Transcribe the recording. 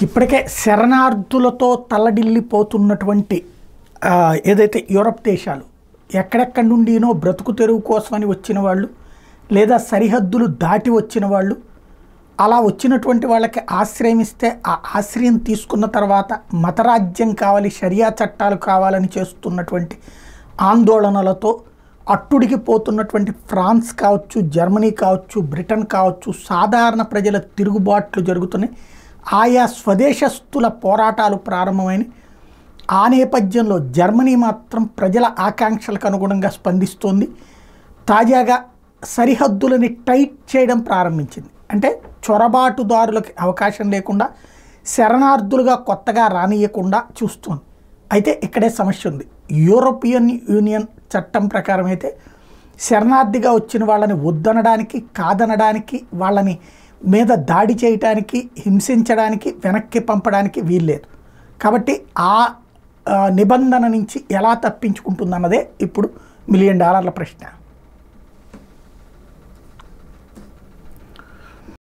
ఇప్పటికే శరణార్థులతో తల్లడిల్లిపోతున్నటువంటి ఏదైతే యూరప్ దేశాలు ఎక్కడెక్కడి నుండినో బ్రతుకు తెరువు కోసమని వచ్చిన వాళ్ళు లేదా సరిహద్దులు దాటి వచ్చిన వాళ్ళు అలా వచ్చినటువంటి వాళ్ళకి ఆశ్రయం ఇస్తే ఆ ఆశ్రయం తీసుకున్న తర్వాత మతరాజ్యం కావాలి, షరియా చట్టాలు కావాలని చేస్తున్నటువంటి ఆందోళనలతో అట్టుడికి పోతున్నటువంటి ఫ్రాన్స్ కావచ్చు, జర్మనీ కావచ్చు, బ్రిటన్ కావచ్చు, సాధారణ ప్రజల తిరుగుబాట్లు జరుగుతున్నాయి. ఆయా స్వదేశస్తుల పోరాటాలు ప్రారంభమైన ఆ నేపథ్యంలో జర్మనీ మాత్రం ప్రజల ఆకాంక్షలకు అనుగుణంగా స్పందిస్తోంది. తాజాగా సరిహద్దులని టైట్ చేయడం ప్రారంభించింది. అంటే చొరబాటుదారులకు అవకాశం లేకుండా శరణార్థులుగా కొత్తగా రానియకుండా చూస్తోంది. అయితే ఇక్కడే సమస్య ఉంది. యూరోపియన్ యూనియన్ చట్టం ప్రకారం అయితే శరణార్థిగా వచ్చిన వాళ్ళని వద్దనడానికి, కాదనడానికి, వాళ్ళని మీద దాడి చేయటానికి, హింసించడానికి, వెనక్కి పంపడానికి వీల్లేదు. కాబట్టి ఆ నిబంధన నుంచి ఎలా తప్పించుకుంటుందన్నదే ఇప్పుడు $1 మిలియన్ ప్రశ్న.